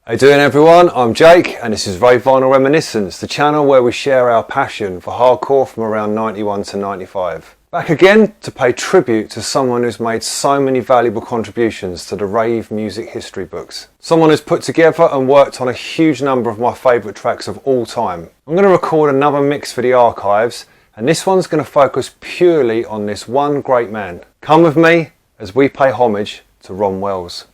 How you doing everyone? I'm Jake and this is Rave Vinyl Reminiscence, the channel where we share our passion for hardcore from around 91 to 95. Back again to pay tribute to someone who's made so many valuable contributions to the rave music history books. Someone who's put together and worked on a huge number of my favourite tracks of all time. I'm going to record another mix for the archives, and this one's going to focus purely on this one great man. Come with me as we pay homage to Ron Wells.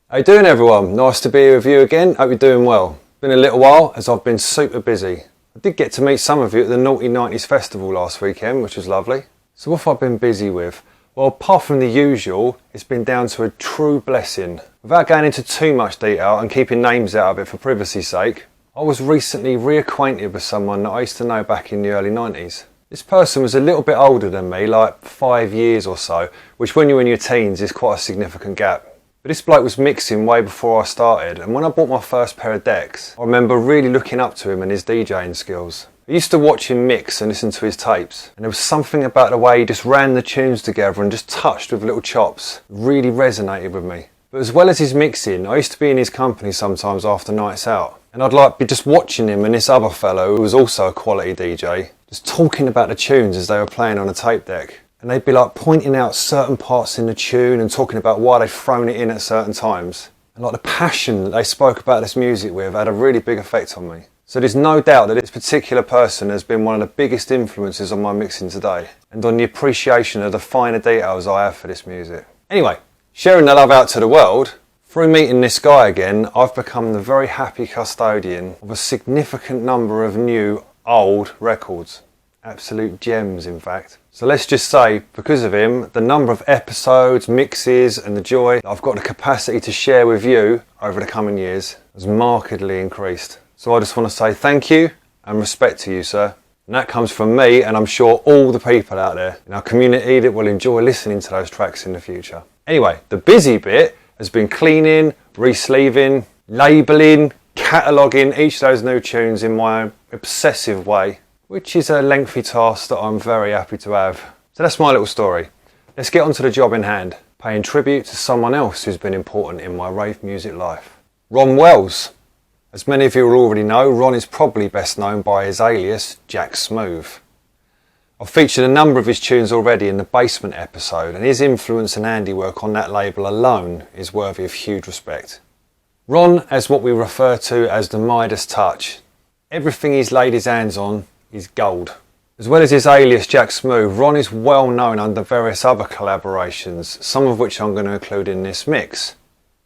How you doing everyone? Nice to be here with you again. Hope you're doing well. Been a little while as I've been super busy. I did get to meet some of you at the Naughty 90s Festival last weekend, which was lovely. So what have I been busy with? Well, apart from the usual, it's been down to a true blessing. Without going into too much detail and keeping names out of it for privacy's sake, I was recently reacquainted with someone that I used to know back in the early 90s. This person was a little bit older than me, like 5 years or so, which when you're in your teens is quite a significant gap. But this bloke was mixing way before I started, and when I bought my first pair of decks, I remember really looking up to him and his DJing skills. I used to watch him mix and listen to his tapes, and there was something about the way he just ran the tunes together and just touched with little chops. It really resonated with me. But as well as his mixing, I used to be in his company sometimes after nights out, and I'd be just watching him and this other fellow who was also a quality DJ, just talking about the tunes as they were playing on a tape deck. And they'd be like pointing out certain parts in the tune and talking about why they'd thrown it in at certain times. And like the passion that they spoke about this music with had a really big effect on me. So there's no doubt that this particular person has been one of the biggest influences on my mixing today, and on the appreciation of the finer details I have for this music. Anyway, sharing the love out to the world, through meeting this guy again, I've become the very happy custodian of a significant number of new, old records. Absolute gems, in fact. So let's just say, because of him, the number of episodes, mixes and the joy that I've got the capacity to share with you over the coming years has markedly increased. So I just want to say thank you and respect to you, sir. And that comes from me, and I'm sure all the people out there in our community that will enjoy listening to those tracks in the future. Anyway, the busy bit has been cleaning, re-sleeving, labelling, cataloguing each of those new tunes in my obsessive way, which is a lengthy task that I'm very happy to have. So that's my little story. Let's get on to the job in hand, paying tribute to someone else who's been important in my rave music life. Ron Wells. As many of you will already know, Ron is probably best known by his alias, Jack Smooth. I've featured a number of his tunes already in the Basement episode, and his influence and handiwork on that label alone is worthy of huge respect. Ron has what we refer to as the Midas touch. Everything he's laid his hands on is gold. As well as his alias Jack Smooth, Ron is well known under various other collaborations, some of which I'm going to include in this mix,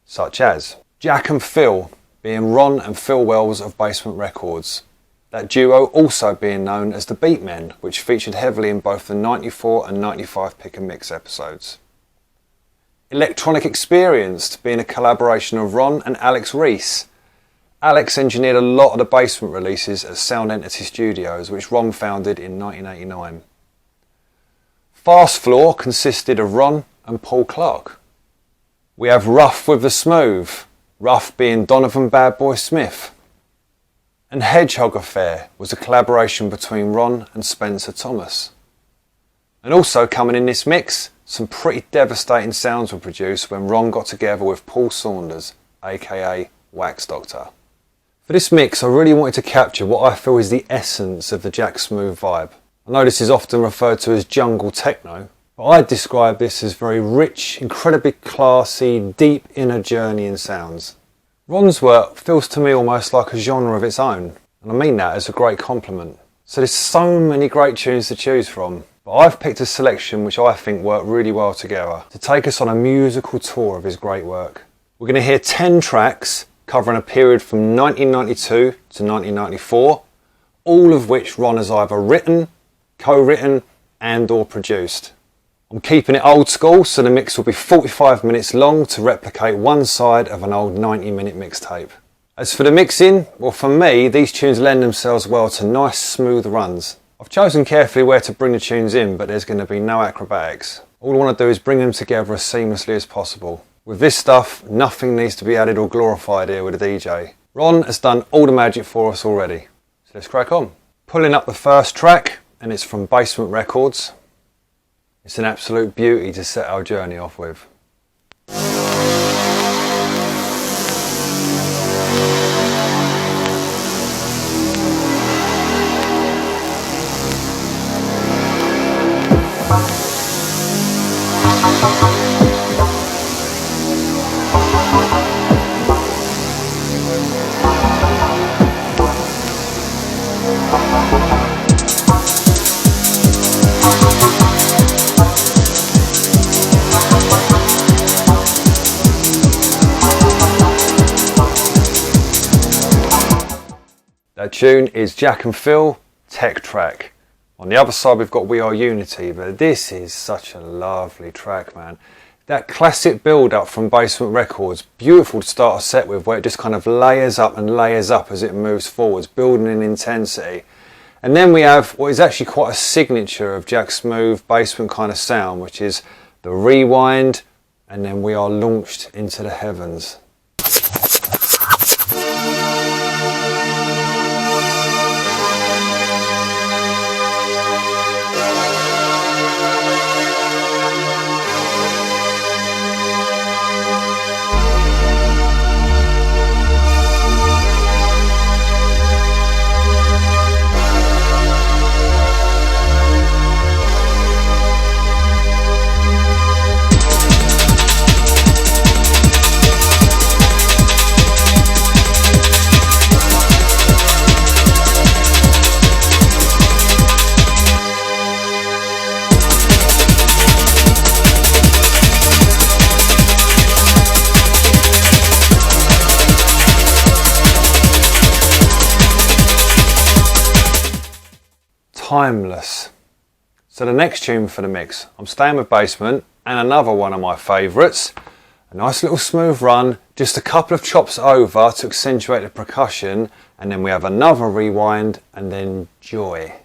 such as Jack and Phil, being Ron and Phil Wells of Basement Records. That duo also being known as the Beatmen, which featured heavily in both the 94 and 95 Pick and Mix episodes. Electronic Experienced, being a collaboration of Ron and Alex Reese. Alex engineered a lot of the Basement releases at Sound Entity Studios, which Ron founded in 1989. Fast Floor consisted of Ron and Paul Clark. We have Ruff With The Smooth, Ruff being Donovan Bad Boy Smith. And Hedgehog Affair was a collaboration between Ron and Spencer Thomas. And also coming in this mix, some pretty devastating sounds were produced when Ron got together with Paul Saunders, aka Wax Doctor. For this mix, I really wanted to capture what I feel is the essence of the Jack Smooth vibe. I know this is often referred to as jungle techno, but I describe this as very rich, incredibly classy, deep inner journeying sounds. Ron's work feels to me almost like a genre of its own, and I mean that as a great compliment. So there's so many great tunes to choose from, but I've picked a selection which I think work really well together to take us on a musical tour of his great work. We're going to hear 10 tracks covering a period from 1992 to 1994, all of which Ron has either written, co-written and or produced. I'm keeping it old school, so the mix will be 45 minutes long to replicate one side of an old 90-minute mixtape. As for the mixing, well, for me, these tunes lend themselves well to nice smooth runs. I've chosen carefully where to bring the tunes in, but there's going to be no acrobatics. All I want to do is bring them together as seamlessly as possible, With this stuff, nothing needs to be added or glorified here with a DJ. Ron has done all the magic for us already. So let's crack on. Pulling up the first track, and it's from Basement Records. It's an absolute beauty to set our journey off with. That tune is Jack and Phil, Trak. On the other side we've got We Are Unity, but this is such a lovely track, man. That classic build up from Basement Records, beautiful to start a set with, where it just kind of layers up and layers up as it moves forwards, building in intensity. And then we have what is actually quite a signature of Jack Smooth Basement kind of sound, which is the rewind, and then we are launched into the heavens. Timeless. So the next tune for the mix, I'm staying with Basement, and another one of my favourites. A nice little smooth run, just a couple of chops over to accentuate the percussion, and then we have another rewind, and then Joy.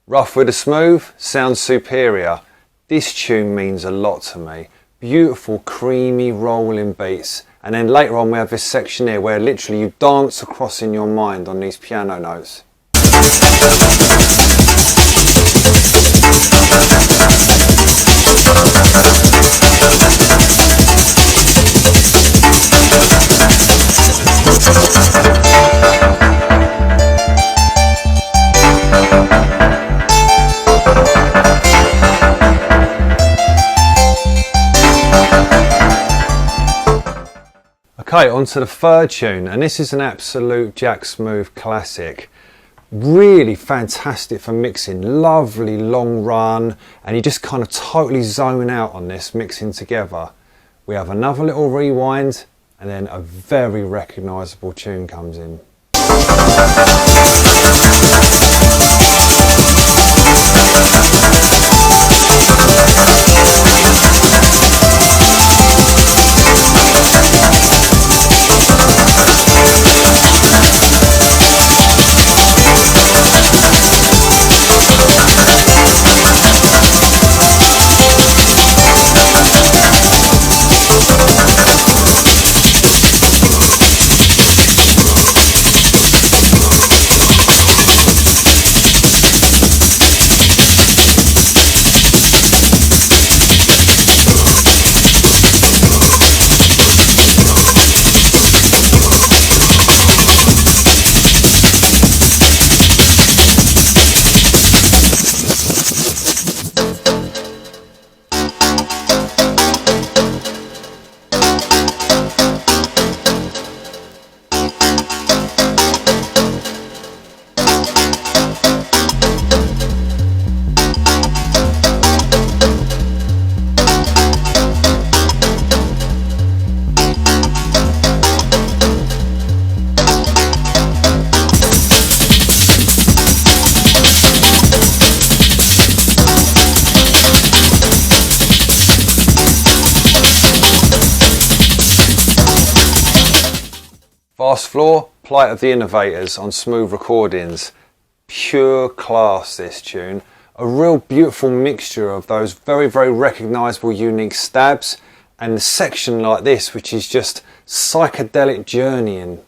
Ruff With The Smooth sounds superior. This tune means a lot to me. Beautiful, creamy, rolling beats. And then later on we have this section here where literally you dance across in your mind on these piano notes. Okay, on to the third tune, and this is an absolute Jack Smooth classic. Really fantastic for mixing, lovely long run, and you just kind of totally zone out on this mixing together. We have another little rewind, and then a very recognisable tune comes in. fast floor, Plight of the Innovators on Smooth Recordings. Pure class, this tune. A real beautiful mixture of those very, very recognisable unique stabs and a section like this which is just psychedelic journeying.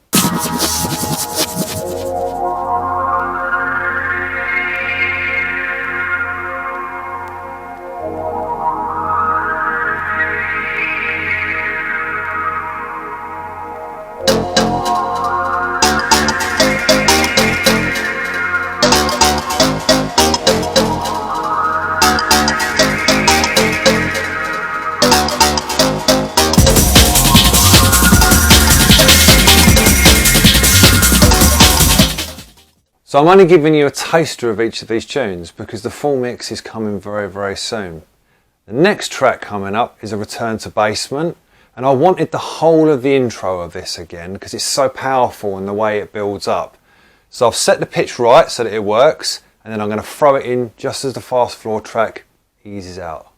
So I'm only giving you a taster of each of these tunes because the full mix is coming very, very soon. The next track coming up is a return to basement, and I wanted the whole of the intro of this again because it's so powerful in the way it builds up. So I've set the pitch right so that it works, and then I'm going to throw it in just as the fast floor track eases out.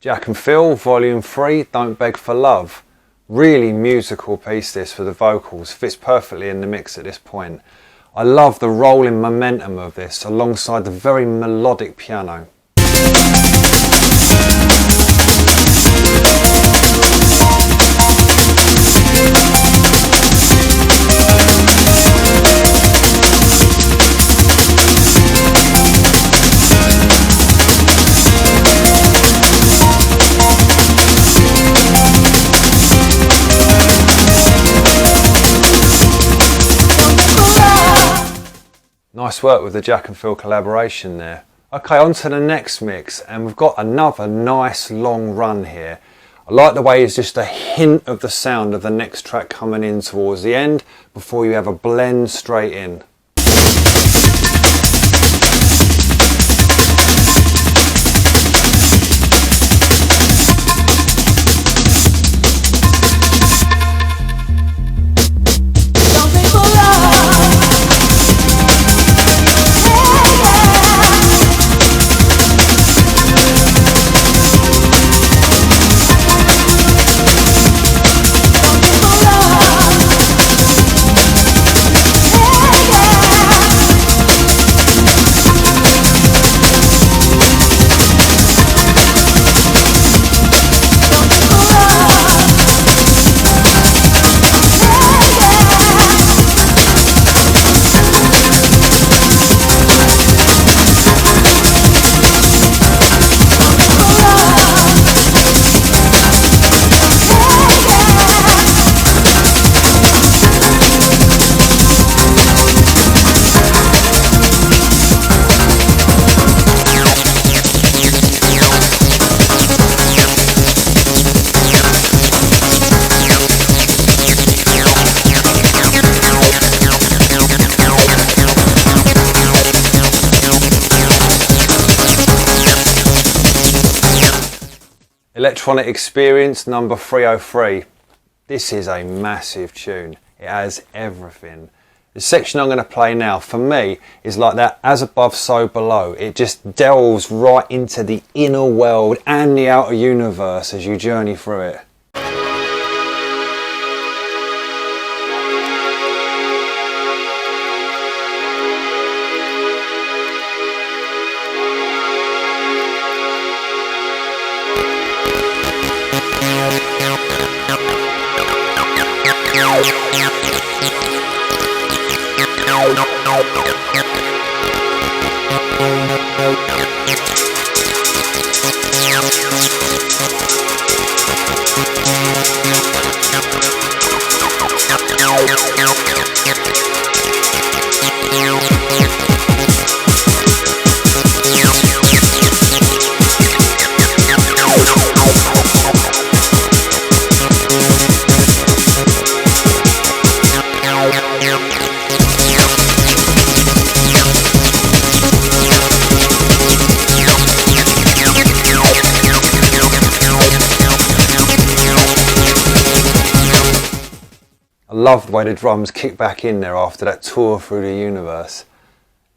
Jack and Phil, Volume 3, Don't Beg for Love. Really musical piece this for the vocals, fits perfectly in the mix at this point. I love the rolling momentum of this alongside the very melodic piano. Nice work with the Jack and Phil collaboration there. Okay, on to the next mix, and we've got another nice long run here. I like the way it's just a hint of the sound of the next track coming in towards the end before you have a blend straight in. Electronic Experience number 303. This is a massive tune. It has everything. The section I'm going to play now, for me, is like that as above, so below. It just delves right into the inner world and the outer universe as you journey through it. love the way the drums kick back in there after that tour through the universe.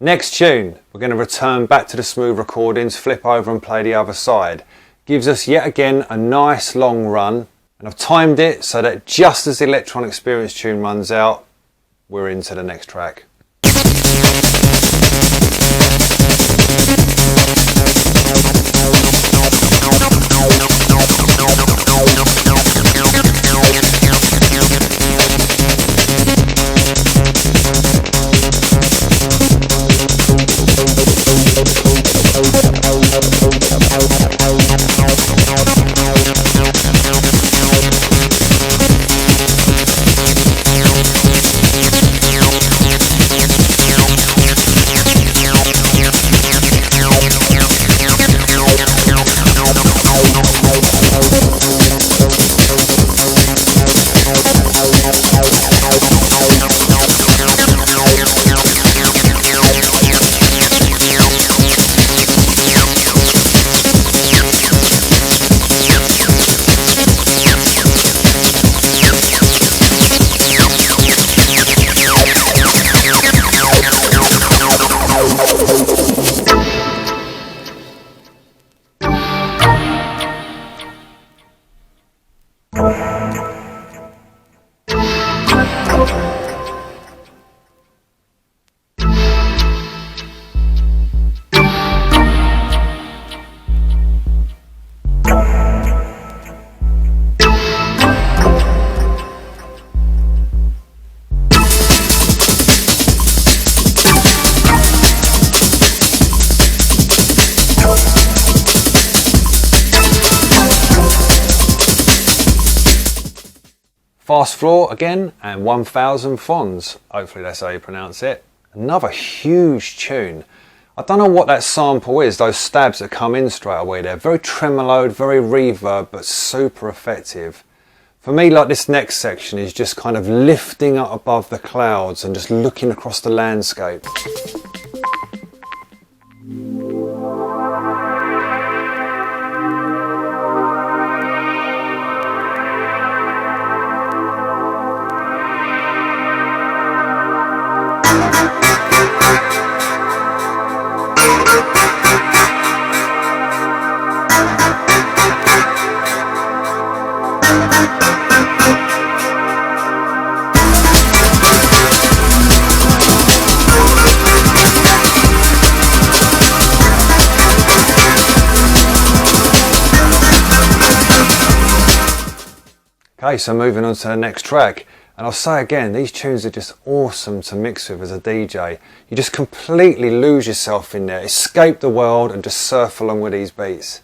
Next tune, we're going to return back to the smooth recordings, flip over and play the other side. Gives us yet again a nice long run, and I've timed it so that just as the Electron Experience tune runs out, we're into the next track. Fast Floor again, and 1000 Fonds, hopefully that's how you pronounce it. Another huge tune. I don't know what that sample is, those stabs that come in straight away there. Very tremoloed, very reverb, but super effective. For me, like, this next section is just kind of lifting up above the clouds and just looking across the landscape. Okay, so moving on to the next track, and I'll say again, these tunes are just awesome to mix with as a DJ. You just completely lose yourself in there, escape the world and just surf along with these beats.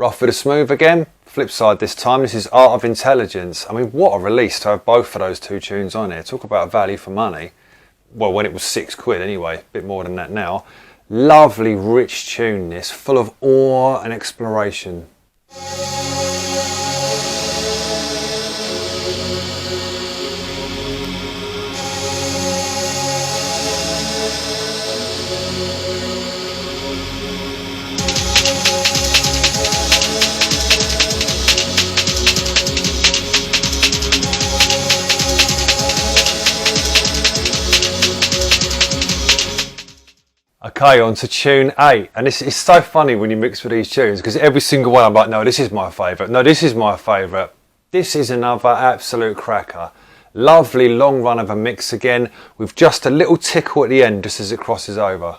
Ruff With The Smooth again, flip side this time. This is Art of Intelligence. I mean, what a release to have both of those two tunes on here. Talk about value for money. Well, when it was £6 anyway, a bit more than that now. Lovely, rich tune this, full of awe and exploration. Okay, on to tune 8, and it's so funny when you mix with these tunes because every single one I'm like, no, this is my favourite, no, this is my favourite. This is another absolute cracker. Lovely long run of a mix again with just a little tickle at the end just as it crosses over.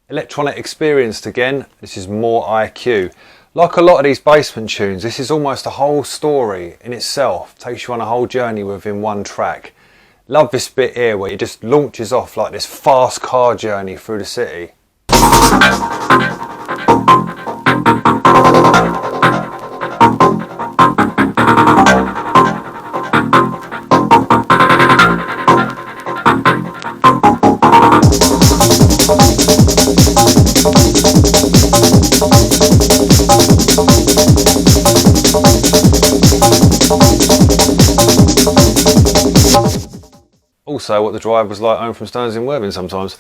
Electronic Experienced again. This is more IQ. Like a lot of these basement tunes, this is almost a whole story in itself. Takes you on a whole journey within one track. Love this bit here where it just launches off like this fast car journey through the city. Also what the drive was like home from Stones in Worthing sometimes.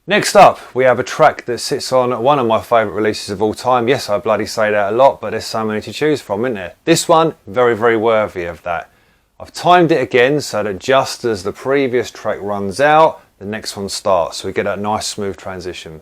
Next up we have a track that sits on one of my favourite releases of all time. Yes, I bloody say that a lot, but there's so many to choose from, isn't there? This one, very, very worthy of that. I've timed it again so that just as the previous track runs out, the next one starts, so we get that nice smooth transition.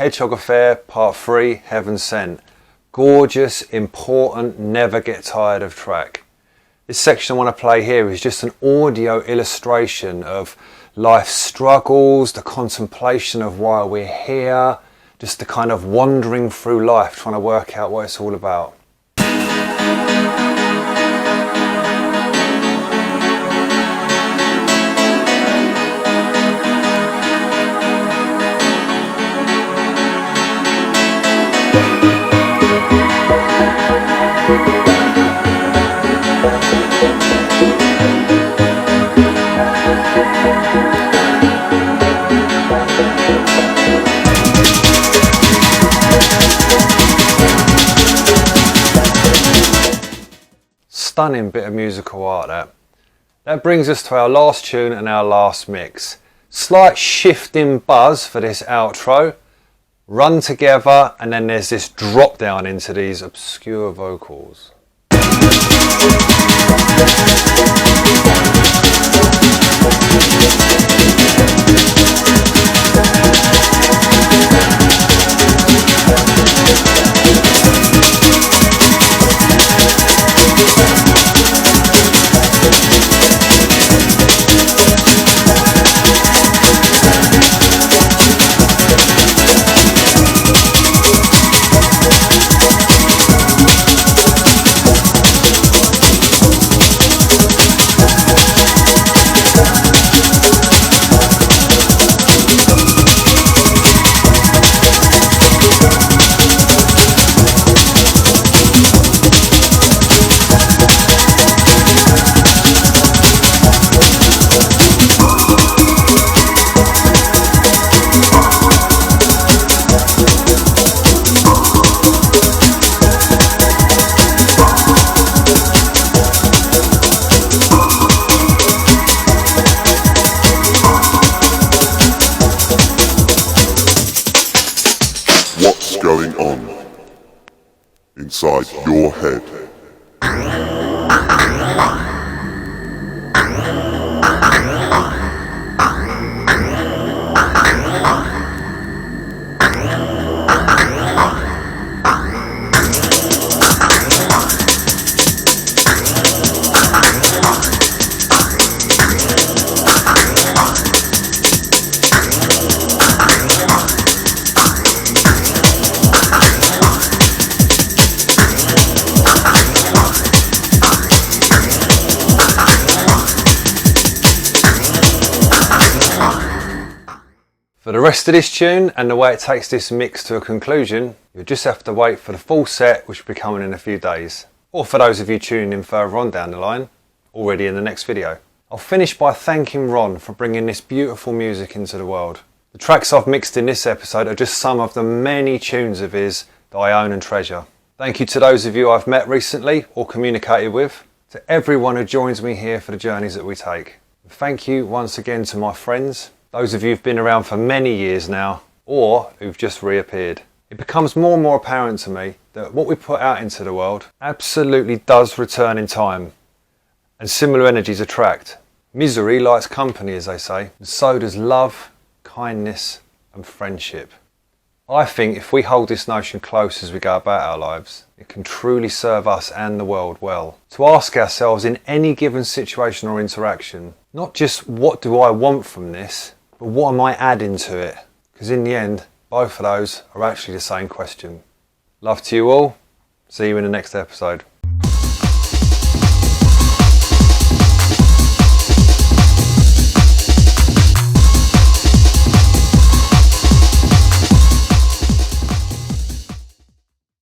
Hedgehog Affair Part 3, Heaven Sent. Gorgeous, important, never get tired of track. This section I want to play here is just an audio illustration of life's struggles, the contemplation of why we're here, just the kind of wandering through life trying to work out what it's all about. Stunning bit of musical art that. That brings us to our last tune and our last mix. Slight shift in buzz for this outro. Run together, and then there's this drop down into these obscure vocals. Going on inside your head. For the rest of this tune and the way it takes this mix to a conclusion, you'll just have to wait for the full set, which will be coming in a few days. Or for those of you tuning in further on down the line, already in the next video. I'll finish by thanking Ron for bringing this beautiful music into the world. The tracks I've mixed in this episode are just some of the many tunes of his that I own and treasure. Thank you to those of you I've met recently or communicated with, to everyone who joins me here for the journeys that we take. Thank you once again to my friends, those of you who've been around for many years now, or who've just reappeared. It becomes more and more apparent to me that what we put out into the world absolutely does return in time, and similar energies attract. Misery likes company, as they say, and so does love, kindness, and friendship. I think if we hold this notion close as we go about our lives, it can truly serve us and the world well. To ask ourselves in any given situation or interaction, not just what do I want from this, but what am I adding to it? Because in the end, both of those are actually the same question. Love to you all. See you in the next episode.